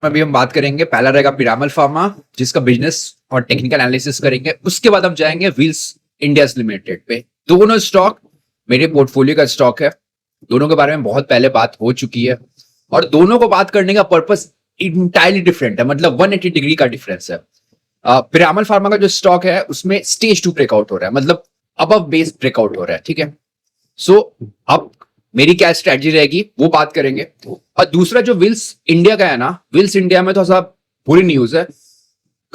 अभी हम बात करेंगे, पहला रहेगा पिरामल फार्मा जिसका बिजनेस और टेक्निकल एनालिसिस करेंगे। उसके बाद हम जाएंगे व्हील्स इंडिया लिमिटेड पे। दोनों स्टॉक मेरे पोर्टफोलियो का स्टॉक है, दोनों के बारे में बहुत पहले बात हो चुकी है और दोनों को बात करने का पर्पस इंटायरली डिफरेंट है, मतलब 180 डिग्री का डिफरेंस है। पिरामल फार्मा का जो स्टॉक है उसमें स्टेज 2 ब्रेकआउट हो रहा है, मतलब अबव बेस ब्रेकआउट हो रहा है, ठीक है। सो अब मेरी क्या स्ट्रेटजी रहेगी वो बात करेंगे। और दूसरा जो विल्स इंडिया का है ना, विल्स इंडिया में तो सब बुरी न्यूज है।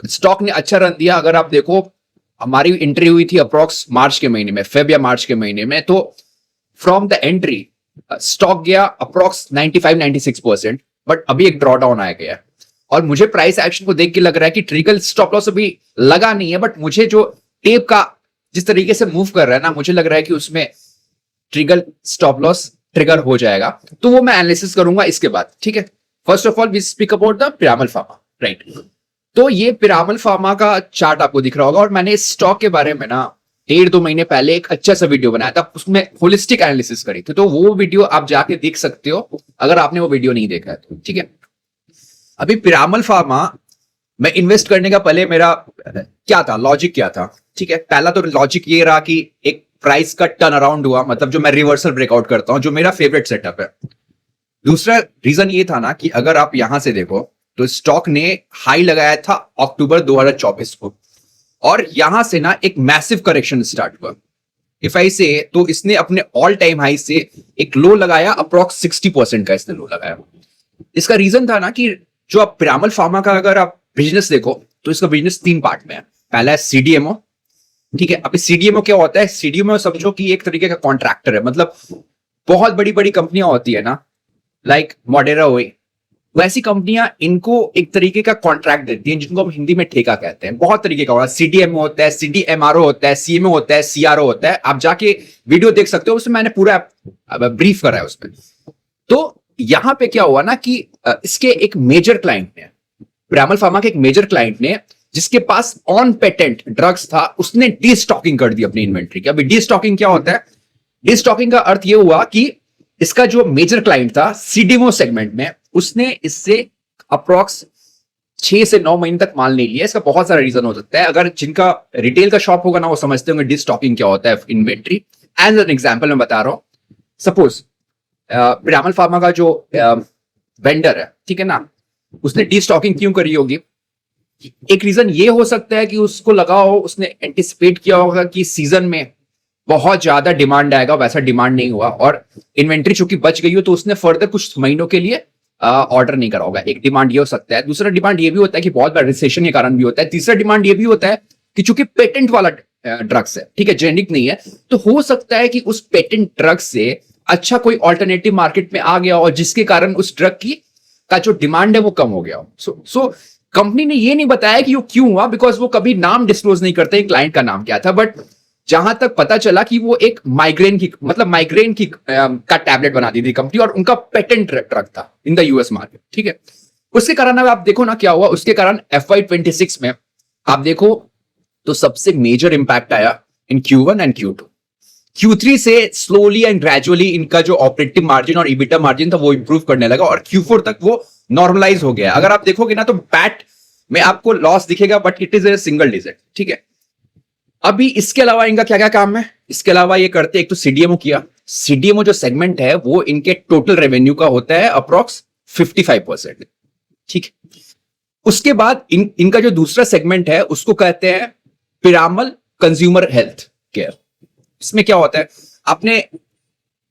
स्टॉक ने अच्छा रन दिया, अगर आप देखो हमारी एंट्री हुई थी अप्रॉक्स मार्च के महीने में, फेब या मार्च के महीने में, तो फ्रॉम द एंट्री स्टॉक गया अप्रॉक्स 95-96%, बट अभी एक ड्रॉडाउन आ गया और मुझे प्राइस एक्शन को देख के लग रहा है कि ट्रिकल स्टॉप लॉस अभी लगा नहीं है, बट मुझे जो टेप का जिस तरीके से मूव कर रहा है ना, मुझे लग रहा है कि उसमें ट्रिगल स्टॉप लॉस ट्रिगर हो जाएगा, तो वो मैं एनालिसिस करूंगा इसके बाद, ठीक है। First of all we speak about the Piramal pharma, right. तो ये पिरामल फार्मा का चार्ट आपको दिख रहा होगा और मैंने इस स्टॉक के बारे में ना 1.5-2 महीने पहले एक अच्छा सा वीडियो बनाया था, उसमें होलिस्टिक एनालिसिस करी थी, तो वो वीडियो आप जाके देख सकते हो अगर आपने वो वीडियो नहीं देखा है तो, ठीक है। अभी पिरामल फार्मा मैं इन्वेस्ट करने का पहले मेरा क्या था, लॉजिक क्या था, ठीक है। पहला तो लॉजिक ये रहा कि एक प्राइस का टर्न अराउंड हुआ, मतलब जो मैं रिवर्सल ब्रेकआउट करता हूं, जो मेरा फेवरेट सेटअप है। दूसरा रीजन ये था ना कि अगर आप यहां से देखो तो स्टॉक ने हाई लगाया था अक्टूबर 2024 को और यहां से ना एक मैसिव करेक्शन स्टार्ट हुआ। इफ आई से तो इसने अपने ऑल टाइम हाई से एक लो लगाया, अप्रॉक्स 60% का इसने लो लगाया। इसका रीजन था ना कि जो आप पिरामल फार्मा का अगर आप बिजनेस देखो तो इसका बिजनेस 3 पार्ट में है। पहला है सीडीएमओ, ठीक है। अभी सीडीएमओ क्या होता है, सीडीएमओ समझो कि एक तरीके का कॉन्ट्रैक्टर है, मतलब बहुत बड़ी बड़ी कंपनियां होती है ना, लाइक मॉडेरा हुई, वैसी कंपनियां इनको एक तरीके का कॉन्ट्रैक्ट देती हैं जिनको हम हिंदी में ठेका कहते हैं। बहुत तरीके का होता है, सीडीएमओ होता है, सीडीएमआरओ होता है, सीएमओ होता है, सीआरओ होता है। आप जाके वीडियो देख सकते हो, उसमें मैंने पूरा ब्रीफ करा है उसमें। तो यहां पे क्या हुआ ना कि इसके एक मेजर क्लाइंट ने, पिरामल फार्मा के एक मेजर क्लाइंट ने, जिसके पास ऑन पेटेंट ड्रग्स था, उसने डीस्टॉकिंग कर दी अपनी इन्वेंट्री की। अभी डीस्टॉकिंग क्या होता है, डीस्टॉकिंग का अर्थ यह हुआ कि इसका जो मेजर क्लाइंट था सीडीएमओ सेगमेंट में, उसने इससे अप्रॉक्स 6 से 9 महीने तक माल नहीं लिया। इसका बहुत सारा रीजन हो सकता है, अगर जिनका रिटेल का शॉप होगा ना वो समझते होंगे डीस्टॉकिंग क्या होता है इन्वेंट्री। एज एन एग्जांपल मैं बता रहा हूं, सपोज पिरामल फार्मा का जो वेंडर है, ठीक है ना, उसने डीस्टॉकिंग क्यों करी होगी। एक रीजन ये हो सकता है कि उसको लगा हो, उसने एंटिसिपेट किया होगा कि सीजन में बहुत ज्यादा डिमांड आएगा, वैसा डिमांड नहीं हुआ और इन्वेंट्री चूंकि बच गई हो तो उसने फर्दर कुछ महीनों के लिए ऑर्डर नहीं करा होगा। एक डिमांड ये हो सकता है। दूसरा डिमांड ये भी होता है कि बहुत बड़ा रिसेशन के कारण भी होता है। तीसरा डिमांड ये भी होता है कि चूंकि पेटेंट वाला ड्रग्स है, ठीक है, जेनेरिक नहीं है, तो हो सकता है कि उस पेटेंट ड्रग से अच्छा कोई ऑल्टरनेटिव मार्केट में आ गया और जिसके कारण उस ड्रग की का जो डिमांड है वो कम हो गया हो। सो कंपनी ने ये नहीं बताया कि वो क्यों हुआ, बिकॉज वो कभी नाम डिस्क्लोज नहीं करते क्लाइंट का नाम क्या था, बट जहां तक पता चला कि वो एक माइग्रेन की, मतलब माइग्रेन की का टैबलेट बना दी थी कंपनी और उनका पेटेंट ड्रग था इन द यूएस मार्केट, ठीक है। उसके कारण अब आप देखो ना क्या हुआ, उसके कारण FY26 में आप देखो तो सबसे मेजर इंपैक्ट आया इन Q1 एंड Q2। Q3 से स्लोली एंड ग्रेजुअली इनका जो ऑपरेटिव मार्जिन और इबिटा मार्जिन था वो इंप्रूव करने लगा और Q4 तक वो नॉर्मलाइज हो गया। अगर आप देखोगे ना तो पैट में आपको लॉस दिखेगा, but it is a single digit, ठीक है। अभी इसके अलावा इनका क्या क्या काम है, इसके अलावा ये करते, एक तो सीडीएमओ किया। सीडीएमओ जो सेगमेंट है वो इनके टोटल रेवेन्यू का होता है अप्रॉक्स 55%, ठीक। उसके बाद इनका जो दूसरा सेगमेंट है उसको कहते हैं पिरामल कंज्यूमर हेल्थ केयर। इसमें क्या होता है, आपने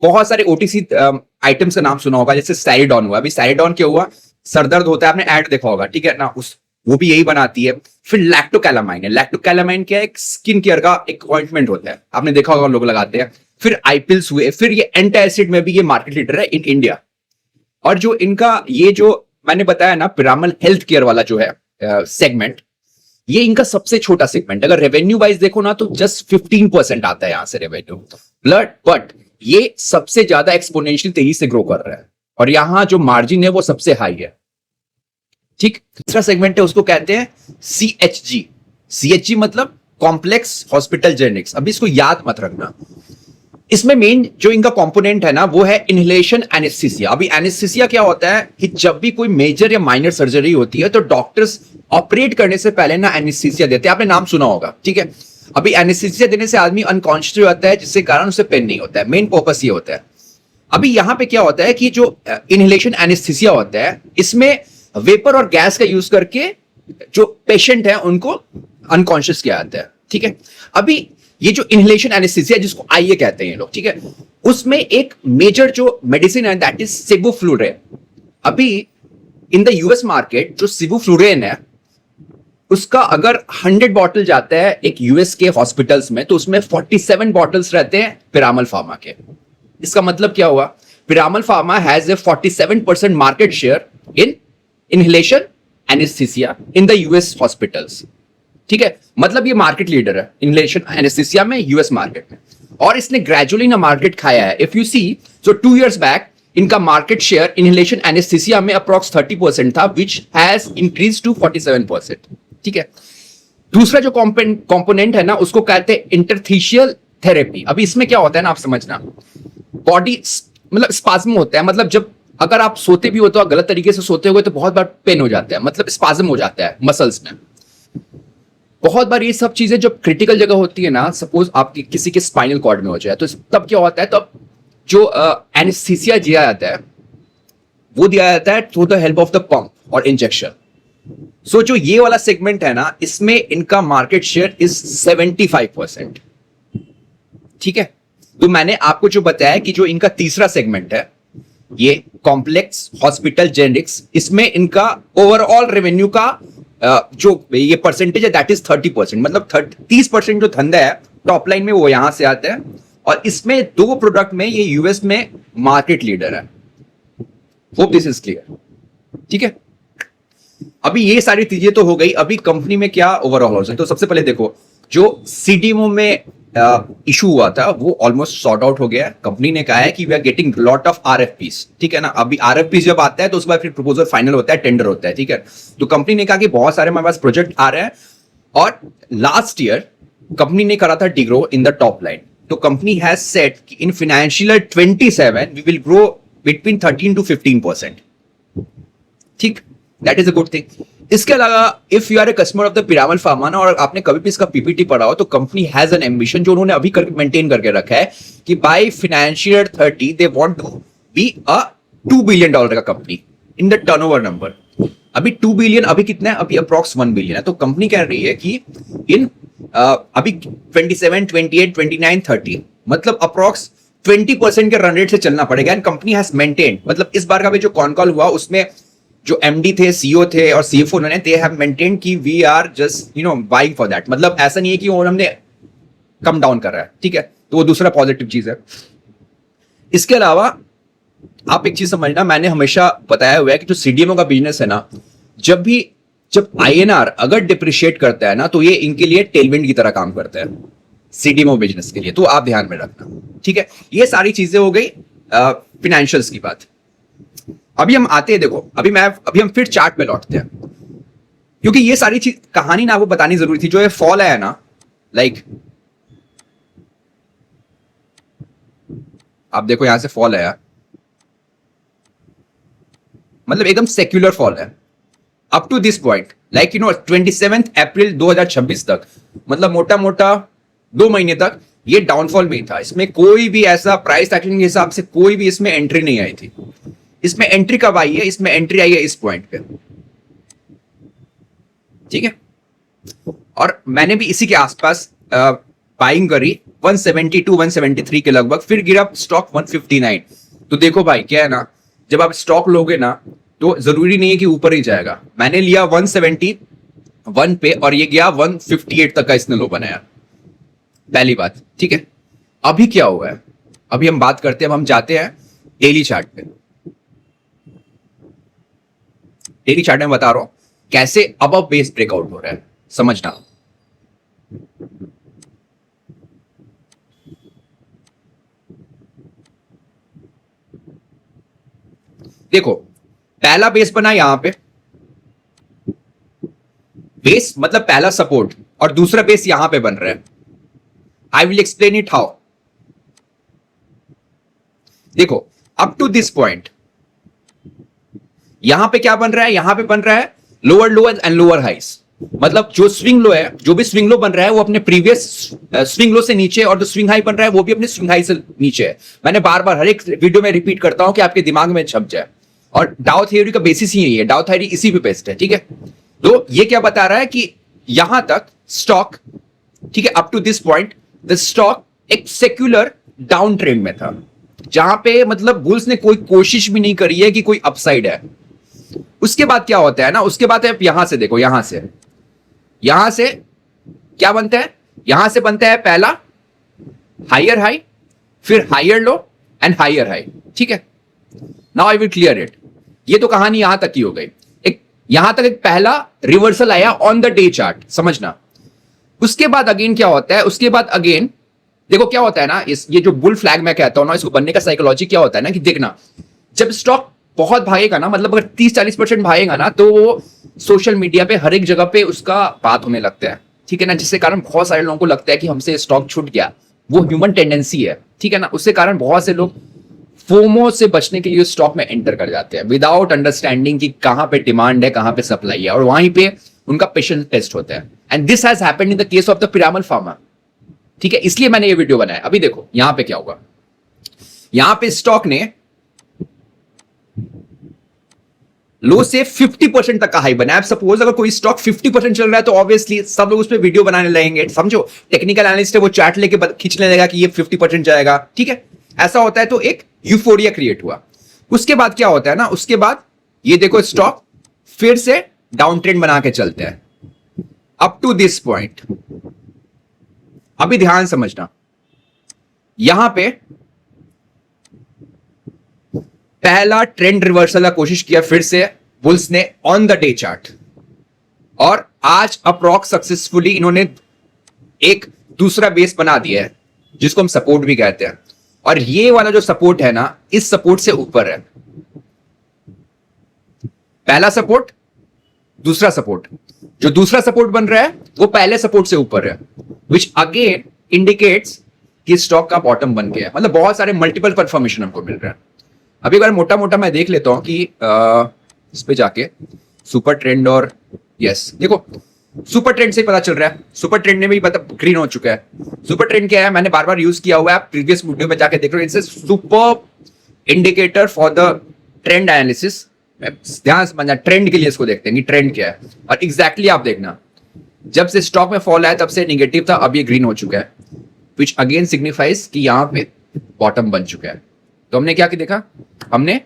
बहुत सारे ओटीसी आइटम्स का नाम सुना होगा, जैसे सैरिडॉन हुआ। अभी सैरिडॉन क्या हुआ, सरदर्द होता है, आपने ऐड देखा होगा, ठीक है ना, वो भी यही बनाती है। फिर लैक्टोकैलामाइन है। लैक्टोकैलामाइन क्या है, एक स्किन केयर का एक ऑइंटमेंट होता है, आपने देखा होगा लोग लगाते हैं। फिर आईपिल्स हुए, फिर ये एंटासिड में भी ये मार्केट लीडर है इन इंडिया। और जो इनका ये जो मैंने बताया ना पिरामल हेल्थ केयर वाला जो है सेगमेंट, ये इनका सबसे छोटा सेगमेंट। अगर रेवेन्यू वाइज देखो ना तो जस्ट 15% आता है यहां से रेवेन्यू, बट ये सबसे ज्यादा एक्सपोनेंशियल तेजी से ग्रो कर रहा है और यहां जो मार्जिन है वो सबसे हाई है, ठीक। तीसरा सेगमेंट है उसको कहते हैं CHG मतलब कॉम्प्लेक्स हॉस्पिटल जेनेरिक्स। अभी इसको याद मत रखना, इसमें मेन जो इनका कंपोनेंट है ना वो है इनहेलेशन एनेस्थीसिया। अभी एनेस्थीसिया क्या होता है कि जब भी कोई मेजर या माइनर सर्जरी होती है तो डॉक्टर्स ऑपरेट करने से पहले ना एनेस्थीसिया देते हैं। आपने नाम सुना होगा, ठीक है। अभी एनेस्थीसिया देने से आदमी अनकॉन्शियस हो जाता है, जिससे कारण उसे पेन नहीं होता है। मेन पर्पस ये होता है। अभी यहां पे क्या होता है कि जो इनहेलेशन एनेस्थीसिया होता है इसमें वेपर और गैस का यूज करके जो पेशेंट है उनको अनकॉन्शियस किया जाता है, ठीक है। अभी ये जो इनहेलेशन एनेस्थीसिया जिसको आईए कहते हैं ये लोग, ठीक है, उसमें एक मेजर जो मेडिसिन है दैट इज सिबुफ्लुरेन। अभी इन द यूएस मार्केट जो सिबुफ्लुरेन है उसका अगर 100 बॉटल जाता है एक यूएस के हॉस्पिटल्स में तो उसमें 47 बॉटल्स रहते हैं पिरामल फार्मा के। इसका मतलब क्या हुआ? Piramal pharma has a 47% market share in inhalation anaesthesia in the US hospitals, ठीक है। मतलब ये मार्केट लीडर है इनहेलेशन एनेस्थीसिया में यूएस मार्केट में, और इसने ग्रेजुअली ना मार्केट खाया है। If you see so 2 years back इनका मार्केट शेयर इनहेलेशन एनेस्थीसिया में अप्रॉक्स 30% था, विच हैज इंक्रीज टू 47%, ठीक है। दूसरा जो कंपोनेंट है ना उसको कहते हैं इंटरथीशियल थेरेपी। अभी इसमें क्या होता है ना, आप समझना, बॉडी मतलब स्पाज्म होता है। मतलब जब अगर आप सोते भी हो तो गलत तरीके से सोते हो तो बहुत बार पेन हो जाता है, मतलब स्पाज्म हो जाता है मसल्स में। बहुत बार ये सब चीजें जब क्रिटिकल जगह होती है ना, सपोज आपकी किसी के स्पाइनल कॉर्ड में हो जाए तो तब क्या होता है, तब जो एनेस्थीसिया दिया जाता है वो दिया जाता है through the help of the pump और इंजेक्शन। सो जो ये वाला सेगमेंट है ना इसमें इनका मार्केट शेयर इज 75%, ठीक है। तो मैंने आपको जो बताया कि जो इनका तीसरा सेगमेंट है ये कॉम्प्लेक्स हॉस्पिटल जेनेरिक्स, इसमें इनका ओवरऑल रेवेन्यू का जो ये परसेंटेज है दैट इज 30%। मतलब 30% जो धंधा है टॉप लाइन में वो यहां से आता है, और इसमें 2 प्रोडक्ट में ये यूएस में मार्केट लीडर है। होप दिस इज क्लियर, ठीक है। अभी ये सारी चीजें तो हो गई। अभी कंपनी में क्या ओवरऑल हो सकता है, तो सबसे पहले देखो जो सीडीएमओ में इशू हुआ था वो ऑलमोस्ट सॉर्ट आउट हो गया। कंपनी ने कहा है कि we are getting lot of RFPs, ठीक है ना। अभी आरएफपीस जब आता है तो उसके बाद फिर प्रपोजल फाइनल होता है, टेंडर होता है, ठीक है। तो कंपनी ने कहा कि बहुत सारे हमारे पास प्रोजेक्ट आ रहे हैं, और लास्ट ईयर कंपनी ने करा था degrow in the top line. तो कंपनी हैज सेट कि in financial year 27 we will grow between 13 to 15%, ठीक, that is a good thing. इसके अलावा if you are a customer of the Piramal pharma ना, और आपने कभी भी इसका पीपीटी पढ़ा हो, तो कंपनी हैज एन एम्बिशन जो उन्होंने अभी मेंटेन करके रखा है कि by financial 30 they want to be a $2 billion का company in the turnover number. अभी 2 बिलियन अभी कितना है, अभी अप्रॉक्स 1 बिलियन है। तो कंपनी कह रही है कि इन अभी 27, 28, 29, 30 मतलब अप्रॉक्स 20% के रन रेट से चलना पड़ेगा। एंड कंपनी हैज मेंटेन, मतलब इस बार का भी जो कॉन कॉल हुआ उसमें जो एमडी थे, सीईओ थे और सीएफओ उन्होंने दे हैव मेंटेन कि we are just buying for that. मतलब ऐसा नहीं है कि उन्होंने कम डाउन कर रहा है, ठीक है। तो वो दूसरा पॉजिटिव चीज है। इसके अलावा आप एक चीज समझना, मैंने हमेशा बताया हुआ है कि जो सीडीएमओ का बिजनेस है ना, जब आईएनआर अगर डिप्रिशिएट करता है ना तो ये इनके लिए टेलविंड की तरह काम करता है सीडीएमओ बिजनेस के लिए। तो आप ध्यान में रखना, ठीक है। ये सारी चीजें हो गई फिनेंशियल्स की बात। अभी हम आते हैं, देखो अभी हम फिर चार्ट पे लौटते हैं, क्योंकि ये सारी चीज कहानी ना आपको बतानी जरूरी थी। जो ये फॉल है ना, लाइक आप देखो यहां से फॉल आया, मतलब एकदम सेक्युलर फॉल है up to this point, like 27 April 2026 तक, मतलब मोटा मोटा 2 महीने तक ये डाउनफॉल में था। इसमें कोई भी ऐसा प्राइस एक्शन के हिसाब से कोई भी इसमें एंट्री नहीं आई थी। इसमें एंट्री कब आई है? इसमें एंट्री आई है इस पॉइंट पे, ठीक है। और मैंने भी इसी के आसपास बाइंग करी 172 173 के लगभग, फिर गिरा स्टॉक 159। तो देखो भाई क्या है ना, जब आप स्टॉक लोगे ना तो जरूरी नहीं है कि ऊपर ही जाएगा। मैंने लिया 171 पे और ये गया 158 तक का इसने लो बनाया, पहली बात, ठीक है। अभी क्या हुआ है, अभी हम बात करते हैं, हम जाते हैं डेली चार्ट पे। डेली चार्ट में बता रहा हूं कैसे अबव बेस ब्रेकआउट हो रहा है, समझना। देखो पहला बेस बना यहां पे, बेस मतलब पहला सपोर्ट, और दूसरा बेस यहां पे बन रहा है। I will explain it how. देखो अप टू दिस पॉइंट यहां पे क्या बन रहा है, यहां पे बन रहा है लोअर लोअर एंड लोअर हाइस। मतलब जो स्विंग लो है, जो भी स्विंग लो बन रहा है वो अपने प्रीवियस स्विंग लो से नीचे, और जो स्विंग हाई बन रहा है वो भी अपने स्विंग हाई से नीचे है। मैंने बार बार हर एक वीडियो में रिपीट करता हूं कि आपके दिमाग में छप जाए, और डाउ थ्योरी का बेसिस ही यही है, डाउ थ्योरी इसी पे बेस्ड है, ठीक है। तो ये क्या बता रहा है कि यहां तक स्टॉक, ठीक है, up to this point the stock एक सेक्युलर डाउन ट्रेंड में था, जहां पे मतलब बुल्स ने कोई कोशिश भी नहीं करी है कि कोई अपसाइड है। उसके बाद क्या होता है ना, उसके बाद आप यहां से देखो, यहां से क्या बनता है, यहां से बनता है पहला हायर हाई, फिर higher low and higher high, ठीक है। Now I will clear it. ये तो कहानी यहां तक की हो गई। एक यहां तक एक पहला रिवर्सल आया ऑन द डे चार्ट, समझना। उसके बाद अगेन क्या होता है, उसके बाद अगेन देखो क्या होता है ना, ये जो बुल फ्लैग मैं कहता हूं ना, इसको बनने का साइकोलॉजी क्या होता है ना, कि देखना जब स्टॉक बहुत भागेगा ना, मतलब अगर 30-40% भागेगा ना, तो वो सोशल मीडिया पे हर एक जगह पे उसका बात होने लगता है, ठीक है ना, जिसके कारण बहुत सारे लोगों को लगता है कि हमसे स्टॉक छूट गया। वो ह्यूमन टेंडेंसी है, ठीक है ना। उसके कारण बहुत से लोग फोमो से बचने के लिए स्टॉक में एंटर कर जाते हैं विदाउट अंडरस्टैंडिंग कि कहां पे डिमांड है, कहां पे सप्लाई है, और वहीं पे उनका पेशेंस टेस्ट होता है। And this has happened in the case of the Piramal pharma, ठीक है। इसलिए मैंने ये वीडियो बनाया। अभी देखो यहां पे क्या होगा, यहां पे स्टॉक ने लो से 50% तक का हाई बनाया। सपोज अगर कोई स्टॉक 50% चल रहा है तो ऑब्वियसली सब लोग उस पर वीडियो बनाने लगेंगे, समझो। टेक्निकल एनालिस्ट है वो चार्ट लेके खींचने लगेगा कि ये 50% जाएगा, ठीक है। ऐसा होता है, तो एक यूफोरिया क्रिएट हुआ। उसके बाद क्या होता है ना, उसके बाद ये देखो स्टॉक फिर से डाउन ट्रेंड बना के चलते हैं अप टू दिस पॉइंट। अभी ध्यान समझना, यहां पे पहला ट्रेंड रिवर्सल का कोशिश किया फिर से बुल्स ने ऑन द डे चार्ट, और आज अप्रॉक्स सक्सेसफुली इन्होंने एक दूसरा बेस बना दिया है जिसको हम सपोर्ट भी कहते हैं। और ये वाला जो सपोर्ट है ना, इस सपोर्ट से ऊपर है। पहला सपोर्ट, दूसरा सपोर्ट, जो दूसरा सपोर्ट बन रहा है वो पहले सपोर्ट से ऊपर है, विच अगेन इंडिकेट्स कि स्टॉक का बॉटम बन गया है। मतलब बहुत सारे मल्टीपल परफॉर्मेशन हमको मिल रहा है। अभी अगर मोटा मोटा मैं देख लेता हूं कि इस पे जाके सुपर ट्रेंड, और यस देखो सुपर ट्रेंड से पता चल रहा है, सुपर ट्रेंड में भी मतलब ग्रीन हो चुका है। सुपर ट्रेंड क्या है, मैंने बार बार यूज किया हुआ है, आप प्रीवियस वीडियो में जाके देख रहे हो। It's super indicator for the trend analysis. ध्यान समझना, ट्रेंड के लिए इसको देखते हैं कि ट्रेंड क्या है। और एग्जैक्टली आप देखना, जब से स्टॉक में फॉल आया तब से नेगेटिव था, अब ये ग्रीन हो चुका है, विच अगेन सिग्निफाइज कि यहां पे बॉटम बन चुका है। तो हमने क्या देखा, हमने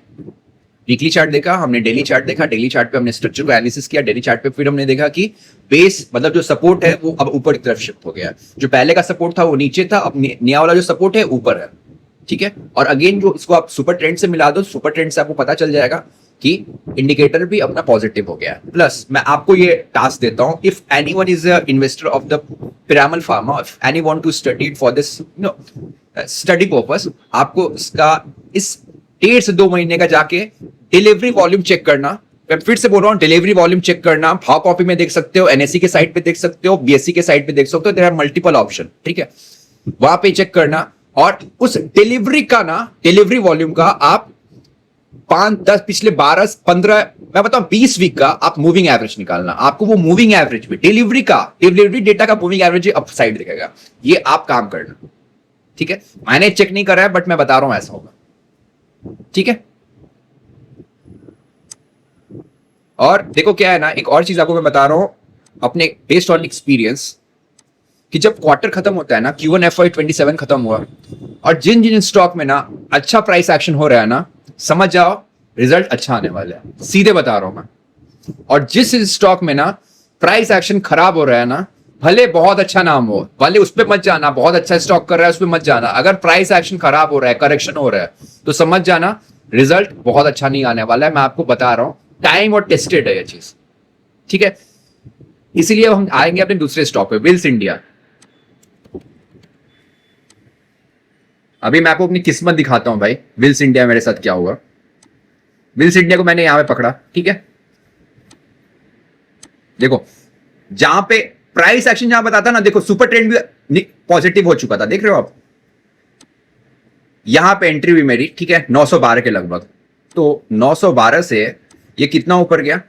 वीकली चार्ट देखा, हमने डेली चार्ट देखा, डेली चार्ट पे हमने स्ट्रक्चर को एनालिसिस किया, डेली चार्ट पे फिर हमने देखा कि बेस मतलब जो सपोर्ट है वो अब ऊपर की तरफ शिफ्ट हो गया। जो पहले का सपोर्ट था वो नीचे था, अब नया वाला जो सपोर्ट है ऊपर है, ठीक है। और अगेन जो इसको आप सुपर ट्रेंड से मिला दो, सुपर ट्रेंड से आपको पता चल जाएगा कि इंडिकेटर भी अपना पॉजिटिव हो गया। प्लस मैं आपको ये टास्क देता हूं, if anyone is a investor of the Piramal pharma, if any want to study for this study purpose, आपको इसका इस 1.5 से 2 महीने का जाके डिलीवरी वॉल्यूम चेक करना। मैं फिर से बोल रहा हूं, डिलीवरी वॉल्यूम चेक करना। भाव कॉपी में देख सकते हो, एनएससी के साइट पे देख सकते हो, बीएससी के साइट पे देख सकते हो, देयर आर मल्टीपल ऑप्शन, ठीक है। वहां पे चेक करना, और उस डिलीवरी का ना, डिलीवरी वॉल्यूम का आप 5, 10, पिछले 12, 15, मैं बताऊं 20 वीक का आप मूविंग एवरेज निकालना। आपको वो मूविंग एवरेज में डिलीवरी का, डिलीवरी डेटा का मूविंग एवरेज अपसाइड दिखेगा। ये आप काम करना, ठीक है। मैंने चेक नहीं करा है बट मैं बता रहा हूं ऐसा होगा, ठीक है। और देखो क्या है ना, एक और चीज आपको मैं बता रहा हूं अपने बेस्ड ऑन एक्सपीरियंस, कि जब क्वार्टर खत्म होता है ना, Q1 FY27 खत्म हुआ, और जिन जिन स्टॉक में ना अच्छा प्राइस एक्शन हो रहा है ना, समझ जाओ रिजल्ट अच्छा आने वाला है, सीधे बता रहा हूं मैं। और जिस स्टॉक में ना प्राइस एक्शन खराब हो रहा है ना, भले बहुत अच्छा नाम हो, भले उस पर मत जाना, बहुत अच्छा स्टॉक कर रहा है उस पर मत जाना। अगर प्राइस एक्शन खराब हो रहा है, करेक्शन हो रहा है, तो समझ जाना रिजल्ट बहुत अच्छा नहीं आने वाला है। मैं आपको बता रहा हूं, टाइम और टेस्टेड है ये चीज, ठीक है। इसीलिए हम आएंगे अपने दूसरे स्टॉक पे, विल्स इंडिया। अभी मैं आपको अपनी किस्मत दिखाता हूं भाई, विल्स इंडिया मेरे साथ क्या हुआ। विल्स इंडिया को मैंने यहां पे पकड़ा, ठीक है। देखो जहां पे प्राइस एक्शन जहां बताता ना, देखो सुपर ट्रेंड भी पॉजिटिव हो चुका था, देख रहे हो आप। यहां पे एंट्री हुई मेरी, ठीक है, 912 के लगभग। तो 912 से ये कितना ऊपर गया,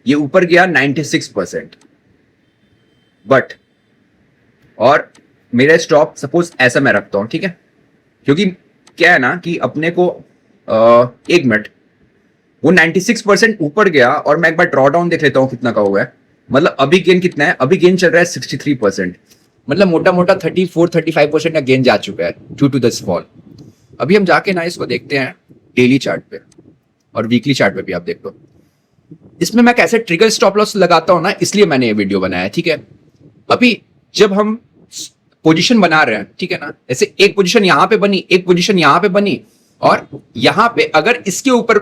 ये ऊपर गया 96%। बट और मेरा स्टॉप सपोज ऐसा मैं रखता हूं, ठीक है, क्योंकि क्या है ना कि अपने को एक मिनट, वो 96% ऊपर गया और मैं एक बार ड्रॉ डाउन देख लेता हूं कितना का हुआ है। मतलब अभी गेन कितना है, अभी गेन चल रहा है 63%। मतलब मोटा मोटा 34-35% का गेन जा चुका है ड्यू टू दिस फॉल। अभी हम जाके ना इसको देखते हैं डेली चार्ट पे और वीकली चार्ट पे भी, आप देख लो इसमें मैं कैसे ट्रिगर स्टॉप लॉस लगाता हूं ना, इसलिए मैंने ये वीडियो बनाया है, ठीक है। अभी जब हम पोजीशन बना रहे हैं, ठीक है ना, जैसे एक पोजीशन यहां पे बनी, एक पोजीशन यहां पे बनी, और यहां पे अगर इसके ऊपर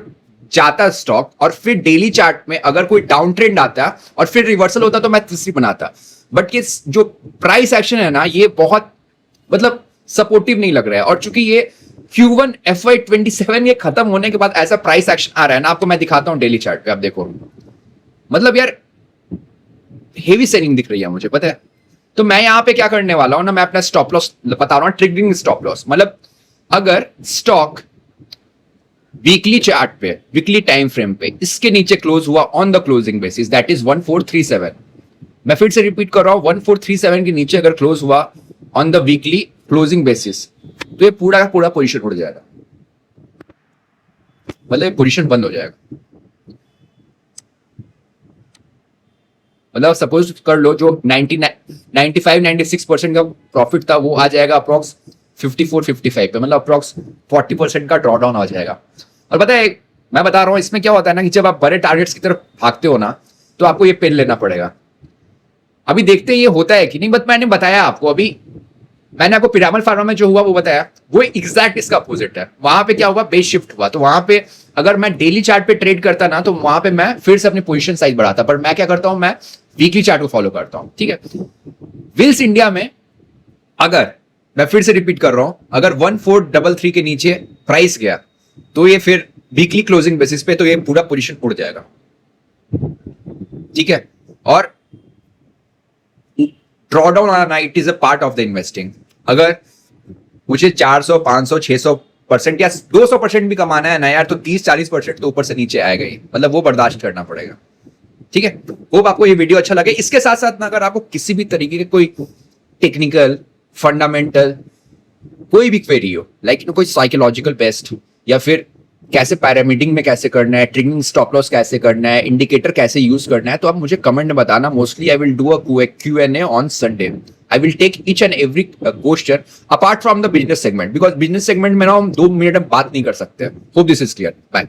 जाता स्टॉक और फिर डेली चार्ट में अगर कोई डाउन ट्रेंड आता और फिर रिवर्सल होता तो मैं तीसरी बनाता। बट ये जो प्राइस एक्शन है ना, ये बहुत मतलब सपोर्टिव नहीं लग रहा है। और चूंकि ये Q1 FY27 ये खत्म होने के बाद ऐसा प्राइस एक्शन आ रहा है ना, आपको मैं दिखाता हूं डेली चार्ट पे, आप देखो, मतलब यार हेवी सेलिंग दिख रही है मुझे, पता है। तो मैं यहां पे क्या करने वाला हूं ना, मैं अपना स्टॉप लॉस बता रहा हूं, ट्रिगरिंग स्टॉप लॉस। मतलब अगर स्टॉक वीकली चार्ट पे, वीकली टाइम फ्रेम पे इसके नीचे क्लोज हुआ on the closing basis, that is 1437, मैं फिर से रिपीट कर रहा हूं, 1437 के नीचे अगर क्लोज हुआ on the weekly closing basis, तो ये पूरा का पूरा पोजीशन उड़ जाएगा, मतलब पोजीशन बंद हो जाएगा। मतलब सपोज कर लो जो 95-96% का प्रॉफिट था वो आ जाएगा अप्रॉक्स 54-55 पे, मतलब अप्रॉक्स 40% का ड्रॉ डाउन आ जाएगा। और पता है मैं बता रहा हूं इसमें क्या होता है ना कि जब आप बड़े टारगेट्स की तरफ भागते हो ना, तो आपको ये पेन लेना पड़ेगा। अभी देखते हैं ये होता है कि नहीं, बट मैंने बताया आपको, अभी मैंने आपको पिरामल फार्मा में जो हुआ वो बताया, वो एग्जैक्ट इसका अपोजिट है। वहां पे क्या हुआ, बेस शिफ्ट हुआ, तो वहां पे अगर मैं डेली चार्ट पे ट्रेड करता ना, तो वहां पे मैं फिर से अपनी पोजीशन साइज बढ़ाता। पर मैं क्या करता हूं, मैं वीकली चार्ट को फॉलो करता हूं, ठीक है। विल्स इंडिया में अगर मैं फिर से रिपीट कर रहा हूं, अगर 1433 के नीचे प्राइस गया तो ये फिर वीकली क्लोजिंग बेसिस पे तो ये पूरा पोजीशन उड़ जाएगा, ठीक है। और ड्रॉ डाउन आना, it is a part of the investing. अगर मुझे 400, 500, 600% या 200% भी कमाना है ना यार, तो 30-40% तो ऊपर से नीचे आएगा ही, मतलब वो बर्दाश्त करना पड़ेगा, ठीक है। होप आपको ये वीडियो अच्छा लगे। इसके साथ साथ ना अगर आपको किसी भी तरीके के कोई टेक्निकल, फंडामेंटल कोई भी क्वेरी हो, लाइक कोई साइकोलॉजिकल बेस्ड, या फिर कैसे पैरामीडिंग में कैसे करना है, ट्रिगरिंग स्टॉप लॉस कैसे करना है, इंडिकेटर कैसे यूज करना है, तो आप मुझे कमेंट में बताना। Mostly I will do a Q&A on Sunday. I will take each and every question apart from the business segment, because business segment में ना हम 2 मिनट में बात नहीं कर सकते। Hope this is clear. Bye.